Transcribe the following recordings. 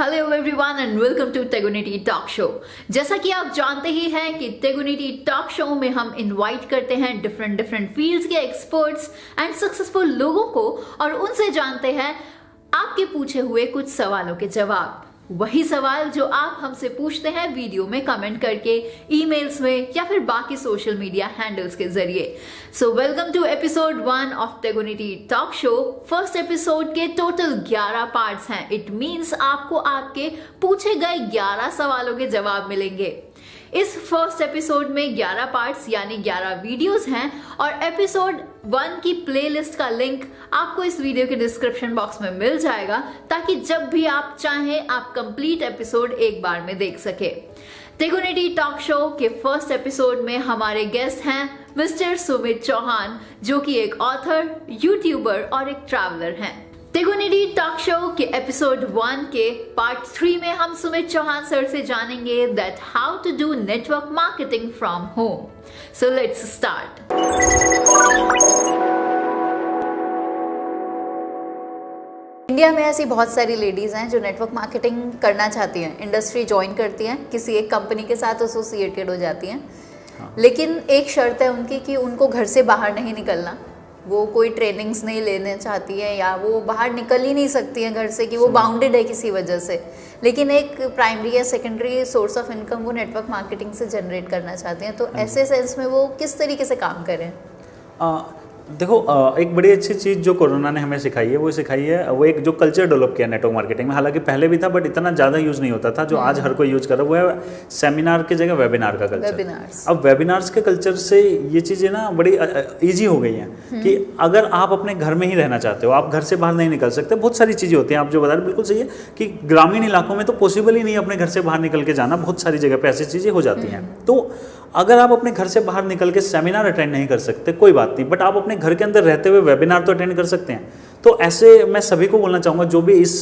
Hello everyone and welcome to Tegunity talk show. जैसा कि आप जानते ही हैं कि टेगुनिटी टॉक शो में हम इनवाइट करते हैं डिफरेंट फील्ड्स के एक्सपर्ट्स एंड सक्सेसफुल लोगों को और उनसे जानते हैं आपके पूछे हुए कुछ सवालों के जवाब। वही सवाल जो आप हमसे पूछते हैं वीडियो में कमेंट करके, ईमेल्स में या फिर बाकी सोशल मीडिया हैंडल्स के जरिए। So welcome to episode 1 of Tegunity talk show. First episode के टोटल 11 पार्ट्स हैं। इट मींस आपको आपके पूछे गए 11 सवालों के जवाब मिलेंगे। इस फर्स्ट एपिसोड में 11 पार्ट्स यानी 11 वीडियोस हैं और एपिसोड 1 की प्लेलिस्ट का लिंक आपको इस वीडियो के डिस्क्रिप्शन बॉक्स में मिल जाएगा ताकि जब भी आप चाहें आप कंप्लीट एपिसोड एक बार में देख सके। टेगुनिटी टॉक शो के फर्स्ट एपिसोड में हमारे गेस्ट हैं मिस्टर सुमित चौहान, जो कि एक ऑथर, यूट्यूबर और एक ट्रैवलर हैं। टेगुनिटी टॉक शो के एपिसोड 1 के पार्ट 3 में हम सुमित चौहान सर से जानेंगे that how to do network marketing from home. So let's start. India में ऐसी बहुत सारी लेडीज हैं जो नेटवर्क मार्केटिंग करना चाहती हैं, इंडस्ट्री ज्वाइन करती हैं, किसी एक कंपनी के साथ एसोसिएटेड हो जाती हैं। लेकिन एक शर्त है उनकी कि उनको घर से बाहर नहीं निकलना। वो कोई ट्रेनिंग्स नहीं लेने चाहती है या वो बाहर निकल ही नहीं सकती हैं घर से कि वो बाउंडेड है किसी वजह से। लेकिन एक प्राइमरी या सेकेंडरी सोर्स ऑफ इनकम वो नेटवर्क मार्केटिंग से जनरेट करना चाहते हैं। तो ऐसे सेंस में वो किस तरीके से काम करें? देखो, एक बड़ी अच्छी चीज़ जो कोरोना ने हमें सिखाई है वो एक जो कल्चर डेवलप किया नेटवर्क मार्केटिंग में। हालांकि पहले भी था बट इतना ज़्यादा यूज़ नहीं होता था जो आज हर कोई यूज़ कर रहा है। वो है सेमिनार की जगह वेबिनार का कल्चर। अब वेबिनार्स के कल्चर से ये चीज़ें ना बड़ी ईजी हो गई हैं कि अगर आप अपने घर में ही रहना चाहते हो, आप घर से बाहर नहीं निकल सकते। बहुत सारी चीज़ें होती हैं, आप जो बता रहे बिल्कुल सही है कि ग्रामीण इलाकों में तो पॉसिबल ही नहीं अपने घर से बाहर निकल के जाना। बहुत सारी जगह पर ऐसी चीज़ें हो जाती हैं। तो अगर आप अपने घर से बाहर निकल के सेमिनार अटेंड नहीं कर सकते कोई बात नहीं, बट आप अपने घर के अंदर रहते हुए वेबिनार तो अटेंड कर सकते हैं। तो ऐसे मैं सभी को बोलना चाहूँगा जो भी इस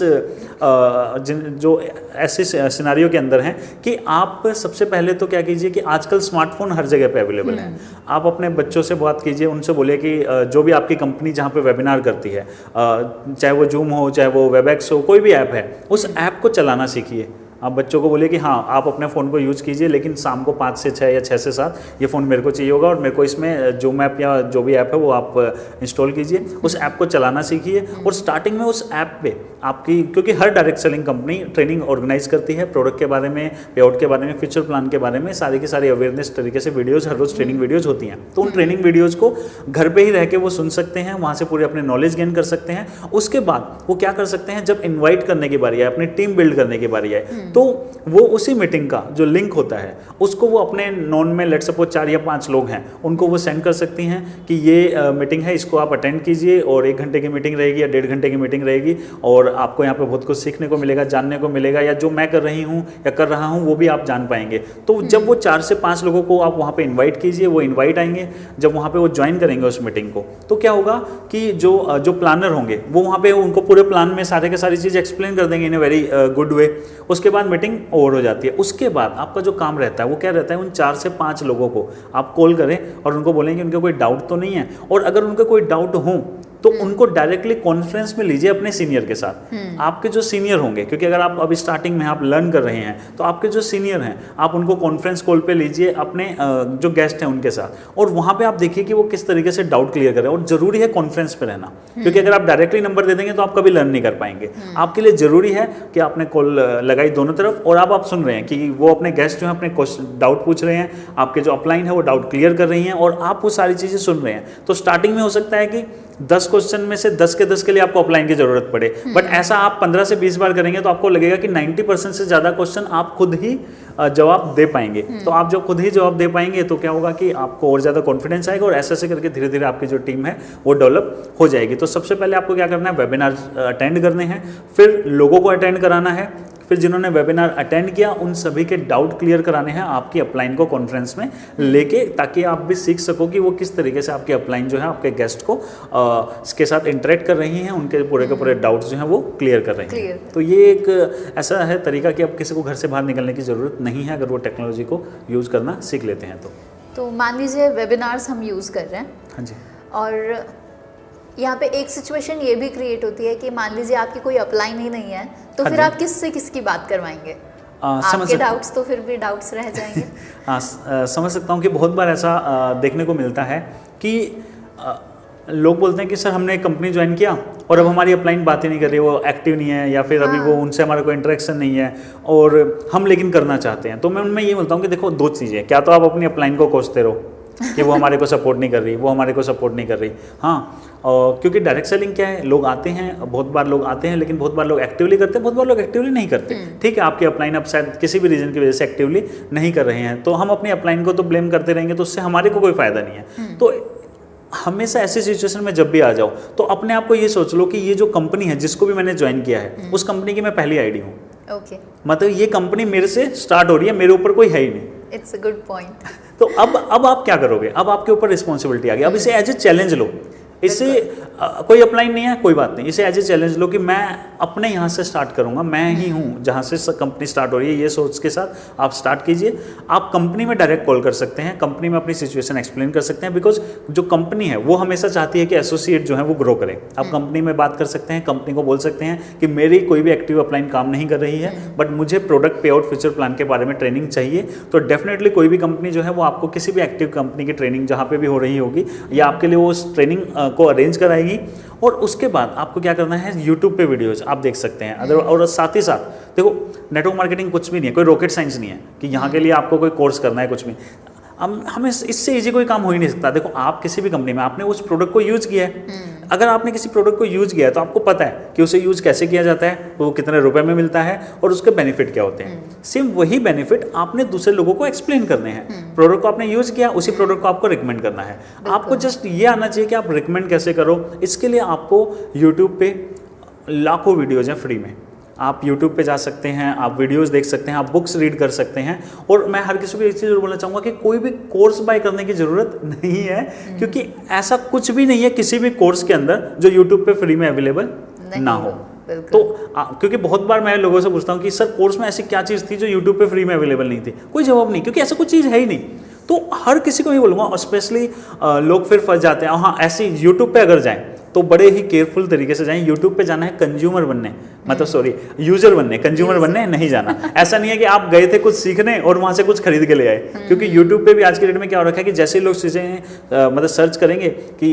जो ऐसे सिनारियों के अंदर हैं कि आप सबसे पहले तो क्या कीजिए कि आजकल स्मार्टफोन हर जगह पे अवेलेबल है। आप अपने बच्चों से बात कीजिए, उनसे बोलिए कि जो भी आपकी कंपनी जहाँ पे वेबिनार करती है, चाहे वो जूम हो, चाहे वो वेबएक्स हो, कोई भी ऐप है, उस ऐप को चलाना सीखिए। आप बच्चों को बोलिए कि हाँ आप अपने फ़ोन को यूज़ कीजिए, लेकिन शाम को 5 से 6 या 6 से 7 ये फ़ोन मेरे को चाहिए होगा और मेरे को इसमें जूम ऐप या जो भी ऐप है वो आप इंस्टॉल कीजिए। उस ऐप को चलाना सीखिए और स्टार्टिंग में उस ऐप पे आपकी, क्योंकि हर direct selling company training organise करती है, प्रोडक्ट के बारे में, पेआउट के बारे में, फ्यूचर प्लान के बारे में सारी की सारी अवेयरनेस तरीके से वीडियोज़ हर रोज़ ट्रेनिंग वीडियोज़ होती हैं। तो उन ट्रेनिंग वीडियोज़ को घर पर ही रह के वो सुन सकते हैं, वहाँ से पूरे अपने नॉलेज गेन कर सकते हैं। उसके बाद वो क्या कर सकते हैं, जब इन्वाइट करने की बारी आए, अपनी टीम बिल्ड करने की बारी आए, तो वो उसी मीटिंग का जो लिंक होता है उसको वो अपने नॉन में, लेट सपोज 4 या 5 लोग हैं, उनको वो सेंड कर सकती हैं कि ये मीटिंग है, इसको आप अटेंड कीजिए और 1 घंटे की मीटिंग रहेगी या 1.5 घंटे की मीटिंग रहेगी और आपको यहाँ पे बहुत कुछ सीखने को मिलेगा, जानने को मिलेगा, या जो मैं कर रही हूँ या कर रहा हूँ वो भी आप जान पाएंगे। तो जब वो 4 से 5 लोगों को आप वहाँ पे इन्वाइट कीजिए, वो इन्वाइट आएंगे, जब वहाँ पे वो ज्वाइन करेंगे उस मीटिंग को, तो क्या होगा कि जो प्लानर होंगे वो वहाँ पे उनको पूरे प्लान में सारे के सारी चीज़ एक्सप्लेन कर देंगे इन ए वेरी गुड वे। उसके बाद मीटिंग ओवर हो जाती है। उसके बाद आपका जो काम रहता है वो क्या रहता है, उन 4 से 5 लोगों को आप कॉल करें और उनको बोलेंगे उनका कोई डाउट तो नहीं है, और अगर उनका कोई डाउट हो तो उनको डायरेक्टली कॉन्फ्रेंस में लीजिए अपने सीनियर के साथ। आपके जो सीनियर होंगे, क्योंकि अगर आप अभी स्टार्टिंग में आप लर्न कर रहे हैं तो आपके जो सीनियर हैं आप उनको कॉन्फ्रेंस कॉल पे लीजिए अपने जो गेस्ट हैं उनके साथ, और वहाँ पे आप देखिए कि वो किस तरीके से डाउट क्लियर करें। और जरूरी है कॉन्फ्रेंस पे रहना, क्योंकि अगर आप डायरेक्टली नंबर दे देंगे तो आप कभी लर्न नहीं कर पाएंगे। आपके लिए जरूरी है कि आपने कॉल लगाई दोनों तरफ और आप सुन रहे हैं कि वो अपने गेस्ट जो है अपने डाउट पूछ रहे हैं, आपके जो अपलाइन है वो डाउट क्लियर कर रही हैं और आप वो सारी चीज़ें सुन रहे हैं। तो स्टार्टिंग में हो सकता है कि 10 क्वेश्चन में से 10 के 10 के लिए आपको अपलाइन की जरूरत पड़े, बट ऐसा आप 15 से 20 बार करेंगे तो आपको लगेगा कि 90% से ज़्यादा क्वेश्चन आप खुद ही जवाब दे पाएंगे। तो आप जब खुद ही जवाब दे पाएंगे तो क्या होगा कि आपको और ज़्यादा कॉन्फिडेंस आएगा और ऐसे ऐसे करके धीरे धीरे आपकी जो टीम है वो डेवलप हो जाएगी। तो सबसे पहले आपको क्या करना है, वेबिनार अटेंड करने हैं, फिर लोगों को अटेंड कराना है, फिर जिन्होंने वेबिनार अटेंड किया उन सभी के डाउट क्लियर कराने हैं आपकी अपलाइन को कॉन्फ्रेंस में लेके, ताकि आप भी सीख सको कि वो किस तरीके से आपके अपलाइन जो है आपके गेस्ट को इसके साथ इंटरेक्ट कर रही हैं, उनके पूरे के पूरे डाउट्स जो हैं वो क्लियर कर रही हैं। तो ये एक ऐसा है तरीका कि अब किसी को घर से बाहर निकलने की ज़रूरत नहीं है अगर वो टेक्नोलॉजी को यूज़ करना सीख लेते हैं। तो मान लीजिए वेबिनार्स हम यूज़ कर रहे हैं, हाँ जी, और यहाँ पे एक सिचुएशन ये भी क्रिएट होती है कि मान लीजिए आपकी कोई अपलाइन ही नहीं है तो हाँ फिर जी। आप किसकी बात करवाएंगे? समझ आपके सकता डाउट्स तो फिर भी डाउट्स रह जाएंगे। समझ सकता हूँ कि बहुत बार ऐसा देखने को मिलता है कि लोग बोलते हैं कि सर हमने एक कंपनी ज्वाइन किया और अब हमारी अपलाइन बात ही नहीं कर रही, वो एक्टिव नहीं है, या फिर अभी वो उनसे हमारा कोई इंटरेक्शन नहीं है और हम लेकिन करना चाहते हैं। तो मैं उनमें ये बोलता हूँ कि देखो दो चीज़ें, क्या तो आप अपनी अपलाइन को कोसते रहो कि वो हमारे को सपोर्ट नहीं कर रही, वो हमारे को सपोर्ट नहीं कर रही। हाँ, और क्योंकि डायरेक्ट सेलिंग क्या है, लोग आते हैं, बहुत बार लोग आते हैं, लेकिन बहुत बार लोग एक्टिवली करते हैं, बहुत बार लोग एक्टिवली नहीं करते। ठीक है, आपकी अपलाइन अब शायद किसी भी रीजन की वजह से एक्टिवली नहीं कर रहे हैं, तो हम अपनी अपलाइन को तो ब्लेम करते रहेंगे, तो उससे हमारे को कोई फायदा नहीं है। तो हमेशा ऐसी सिचुएशन में जब भी आ जाओ तो अपने आप को ये सोच लो कि ये जो कंपनी है जिसको भी मैंने ज्वाइन किया है, उस कंपनी की मैं पहली आईडी हूँ। ओके, मतलब ये कंपनी मेरे से स्टार्ट हो रही है, मेरे ऊपर कोई है ही नहीं। It's a good point. तो अब आप क्या करोगे? अब आपके ऊपर रिस्पॉन्सिबिलिटी आ गई। अब इसे एज ए चैलेंज लो। इसे कोई अपलाइन नहीं है, कोई बात नहीं, इसे एज ए चैलेंज लो कि मैं अपने यहाँ से स्टार्ट करूँगा, मैं ही हूँ जहाँ से कंपनी स्टार्ट हो रही है, ये सोच के साथ आप स्टार्ट कीजिए। आप कंपनी में डायरेक्ट कॉल कर सकते हैं, कंपनी में अपनी सिचुएशन एक्सप्लेन कर सकते हैं, बिकॉज जो कंपनी है वो हमेशा चाहती है कि एसोसिएट जो है वो ग्रो करे। आप कंपनी में बात कर सकते हैं, कंपनी को बोल सकते हैं कि मेरी कोई भी एक्टिव अपलाइन काम नहीं कर रही है, बट मुझे प्रोडक्ट पे आउट फ्यूचर प्लान के बारे में ट्रेनिंग चाहिए। तो डेफिनेटली कोई भी कंपनी जो है वो आपको किसी भी एक्टिव कंपनी की ट्रेनिंग जहाँ पे भी हो रही होगी, या आपके लिए वो उस ट्रेनिंग को अरेंज कराएगी। और उसके बाद आपको क्या करना है, यूट्यूब पे वीडियोज आप देख सकते हैं। अदर और साथ ही साथ देखो, नेटवर्क मार्केटिंग कुछ भी नहीं है, कोई रॉकेट साइंस नहीं है कि यहाँ के लिए आपको कोई कोर्स करना है, कुछ भी। हमें इससे इजी कोई काम हो ही नहीं सकता। देखो, आप किसी भी कंपनी में आपने उस प्रोडक्ट को यूज किया है, अगर आपने किसी प्रोडक्ट को यूज किया है तो आपको पता है कि उसे यूज कैसे किया जाता है, वो कितने रुपए में मिलता है और उसके बेनिफिट क्या होते हैं। सेम वही बेनिफिट आपने दूसरे लोगों को एक्सप्लेन करने हैं। प्रोडक्ट को आपने यूज किया, उसी प्रोडक्ट को आपको रिकमेंड करना है। आपको जस्ट ये आना चाहिए कि आप रिकमेंड कैसे करो। इसके लिए आपको यूट्यूब पे लाखों वीडियोज हैं फ्री में, आप YouTube पे जा सकते हैं, आप वीडियोस देख सकते हैं, आप बुक्स रीड कर सकते हैं। और मैं हर किसी को एक चीज़ बोलना चाहूँगा कि कोई भी कोर्स बाय करने की ज़रूरत नहीं है, क्योंकि ऐसा कुछ भी नहीं है किसी भी कोर्स के अंदर जो YouTube पे फ्री में अवेलेबल ना हो। तो क्योंकि बहुत बार मैं लोगों से पूछता हूँ कि सर कोर्स में ऐसी क्या चीज़ थी जो YouTube पे फ्री में अवेलेबल नहीं थी, कोई जवाब नहीं, क्योंकि ऐसा कुछ चीज़ है ही नहीं। तो हर किसी को ही बोलूँगा, और स्पेशली लोग फिर फंस जाते हैं। हाँ, ऐसे YouTube पे अगर जाएँ तो बड़े ही केयरफुल तरीके से जाएं। यूट्यूब पे जाना है कंज्यूमर बनने, मतलब सॉरी यूजर बनने, कंज्यूमर बनने नहीं जाना। ऐसा नहीं है कि आप गए थे कुछ सीखने और वहां से कुछ खरीद के ले आए, क्योंकि यूट्यूब पे भी आज के डेट में क्या हो रखा है कि जैसे लोग चीज़ें मतलब सर्च करेंगे कि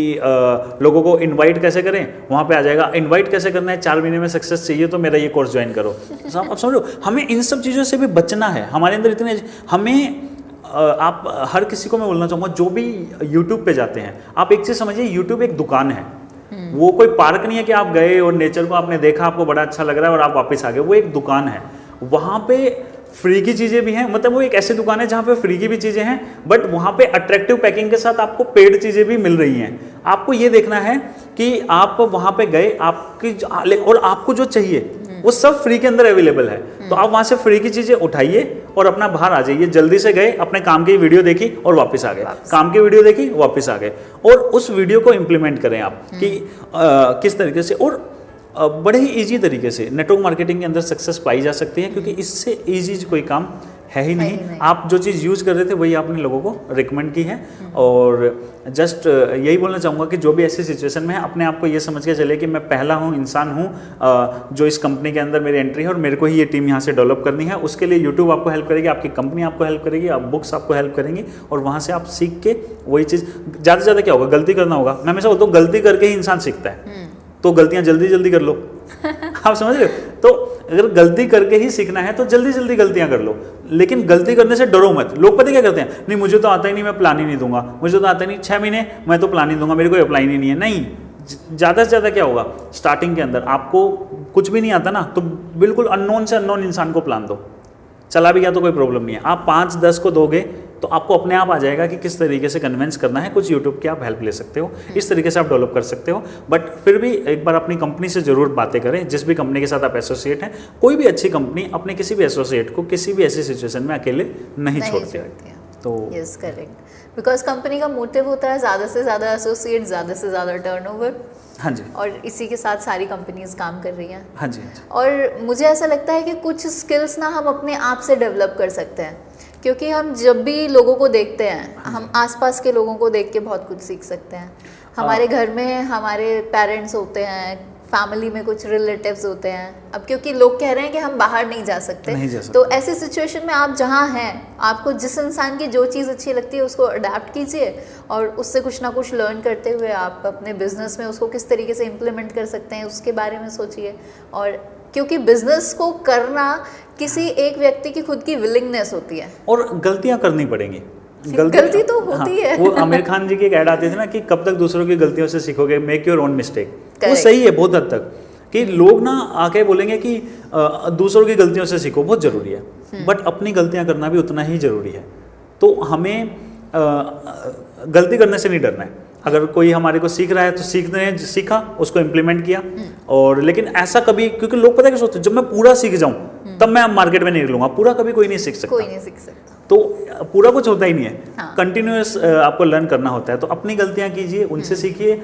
लोगों को इन्वाइट कैसे करें, वहाँ पे आ जाएगा इन्वाइट कैसे करना है, 4 महीने में सक्सेस चाहिए तो मेरा ये कोर्स ज्वाइन करो। अब समझो, हमें इन सब चीज़ों से भी बचना है। हमारे अंदर इतने, हमें आप हर किसी को मैं बोलना चाहूँगा जो भी यूट्यूब पे जाते हैं, आप एक चीज़ समझिए, यूट्यूब एक दुकान है, वो कोई पार्क नहीं है कि आप गए और नेचर को आपने देखा, आपको बड़ा अच्छा लग रहा है और आप वापस आ गए। वो एक दुकान है, वहाँ पे फ्री की चीज़ें भी हैं। मतलब वो एक ऐसी दुकान है जहाँ पे फ्री की भी चीज़ें हैं, बट वहाँ पे अट्रैक्टिव पैकिंग के साथ आपको पेड चीज़ें भी मिल रही हैं। आपको ये देखना है कि आप वहाँ पे गए, आपकी और आपको जो चाहिए वो सब फ्री के अंदर अवेलेबल है। तो आप वहाँ से फ्री की चीज़ें उठाइए और अपना बाहर आ जाइए। जल्दी से गए, अपने काम की वीडियो देखी और वापस आ गए, काम की वीडियो देखी वापस आ गए, और उस वीडियो को इम्प्लीमेंट करें आप कि किस तरीके से। और बड़े ही इजी तरीके से नेटवर्क मार्केटिंग के अंदर सक्सेस पाई जा सकती है, क्योंकि इससे इजी कोई काम है ही नहीं। आप जो चीज़ यूज़ कर रहे थे वही आपने लोगों को रिकमेंड की है। और जस्ट यही बोलना चाहूँगा कि जो भी ऐसी सिचुएशन में है, अपने आप को ये समझ के चले कि मैं पहला हूँ, इंसान हूँ जो इस कंपनी के अंदर मेरी एंट्री है और मेरे को ही ये टीम यहाँ से डेवलप करनी है। उसके लिए यूट्यूब आपको हेल्प करेगी, आपकी कंपनी आपको हेल्प करेगी, आप बुक्स आपको हेल्प करेंगी, और वहाँ से आप सीख के वही चीज़ ज़्यादा से ज़्यादा क्या होगा, गलती करना होगा। मैं हमेशा बोलता हूँ गलती करके ही इंसान सीखता है, तो गलतियाँ जल्दी जल्दी कर लो। आप समझ रहे हो? तो अगर गलती करके ही सीखना है तो जल्दी जल्दी गलतियां कर लो, लेकिन गलती करने से डरो मत। लोग पता क्या करते हैं, नहीं मुझे तो आता ही नहीं, मैं प्लान ही नहीं दूंगा, मुझे तो आता ही नहीं, 6 महीने मैं तो प्लान ही दूंगा, मेरे को अप्लाई नहीं है। नहीं, ज़्यादा से ज़्यादा क्या होगा, स्टार्टिंग के अंदर आपको कुछ भी नहीं आता ना, तो बिल्कुल अननोन से अननोन इंसान को प्लान दो, चला भी गया तो कोई प्रॉब्लम नहीं है। आप 5-10 को दोगे तो आपको अपने आप आ जाएगा कि किस तरीके से कन्विंस करना है। कुछ यूट्यूब की आप हेल्प ले सकते हो, इस तरीके से आप डेवलप कर सकते हो। बट फिर भी एक बार अपनी कंपनी से ज़रूर बातें करें, जिस भी कंपनी के साथ आप एसोसिएट हैं। कोई भी अच्छी कंपनी अपने किसी भी एसोसिएट को किसी भी ऐसी सिचुएशन में अकेले नहीं छोड़ती है। तो यस, करेक्ट, बिकॉज कंपनी का मोटिव होता है ज़्यादा से ज़्यादा एसोसिएट, ज़्यादा से ज़्यादा टर्नओवर। हाँ जी, और इसी के साथ सारी कंपनीज काम कर रही हैं। हाँ जी, और मुझे ऐसा लगता है कि कुछ स्किल्स ना हम अपने आप से डेवलप कर सकते हैं, क्योंकि हम जब भी लोगों को देखते हैं, हम आसपास के लोगों को देख के बहुत कुछ सीख सकते हैं। हमारे घर में हमारे पेरेंट्स होते हैं, फैमिली में कुछ रिलेटिव्स होते हैं, अब क्योंकि लोग कह रहे हैं कि हम बाहर नहीं जा सकते, तो ऐसी सिचुएशन में आप जहाँ हैं, आपको जिस इंसान की जो चीज़ अच्छी लगती है उसको अडेप्ट कीजिए और उससे कुछ ना कुछ लर्न करते हुए आप अपने बिजनेस में उसको किस तरीके से इम्प्लीमेंट कर सकते हैं उसके बारे में सोचिए। और क्योंकि बिजनेस को करना किसी एक व्यक्ति की खुद की विलिंगनेस होती है और गलतियां करनी पड़ेंगी। गलती तो होती है। वो आमिर खान जी की एक ऐड आती थी ना कि कब तक दूसरों की गलतियों से सीखोगे, मेक योर ओन मिस्टेक। वो सही है बहुत हद तक कि लोग ना आके बोलेंगे कि दूसरों की गलतियों से सीखो, बहुत जरूरी है, बट अपनी गलतियां करना भी उतना ही जरूरी है। तो हमें गलती करने से नहीं डरना है। अगर कोई हमारे को सीख रहा है तो सीखा, उसको इम्प्लीमेंट किया। और लेकिन ऐसा कभी, क्योंकि लोग पता है क्या सोचते हैं, जब मैं पूरा सीख जाऊं तब मैं मार्केट में निकलूंगा। पूरा कभी कोई नहीं सीख सकता, तो पूरा कुछ होता ही नहीं है। कंटिन्यूअस आपको लर्न करना होता है। तो अपनी गलतियां कीजिए, उनसे सीखिए।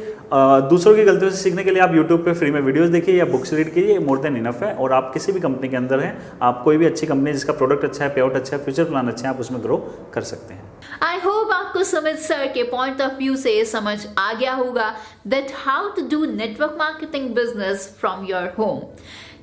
दूसरों की गलतियों से सीखने के लिए आप यूट्यूब पे फ्री में वीडियोस देखिए या बुक्स रीड कीजिए, मोर देन इनफ है। और आप किसी भी कंपनी के अंदर हैं, आप कोई भी अच्छी कंपनी जिसका प्रोडक्ट अच्छा है, पे आउट अच्छा है, फ्यूचर प्लान अच्छा है, आप उसमें ग्रो कर सकते हैं। आई होप आपको सुमित सर के पॉइंट ऑफ व्यू से समझ आ गया होगा that how to do network marketing business from your home.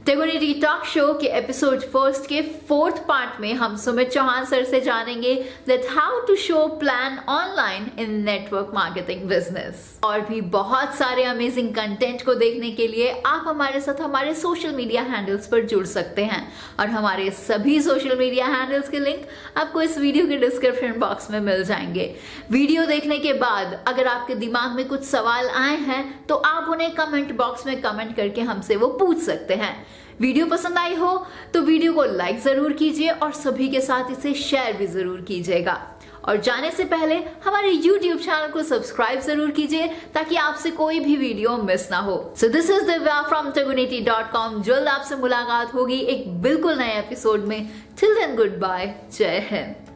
Tegunity talk show के एपिसोड 1 के 4th पार्ट में हम सुमित चौहान सर से जानेंगे that how to show plan online in network marketing business. और भी बहुत सारे अमेजिंग कंटेंट को देखने के लिए आप हमारे साथ हमारे सोशल मीडिया हैंडल्स पर जुड़ सकते हैं और हमारे सभी सोशल मीडिया हैंडल्स के लिंक आपको इस वीडियो के डिस्क्रिप्शन बॉक्स में मिल जाएंगे। वीडियो देखने के बाद अगर आपके दिमाग में कुछ सवाल आए हैं तो आप उन्हें कमेंट बॉक्स में कमेंट करके हमसे वो पूछ सकते हैं। वीडियो पसंद आई हो तो वीडियो को लाइक जरूर कीजिए और सभी के साथ इसे शेयर भी जरूर कीजिएगा। और जाने से पहले हमारे YouTube चैनल को सब्सक्राइब जरूर कीजिए ताकि आपसे कोई भी वीडियो मिस ना हो। So this is Divya from tegonity.com। जल्द आपसे मुलाकात होगी एक बिल्कुल नए एपिसोड में। टिल देन गुड बाय, जय हिंद।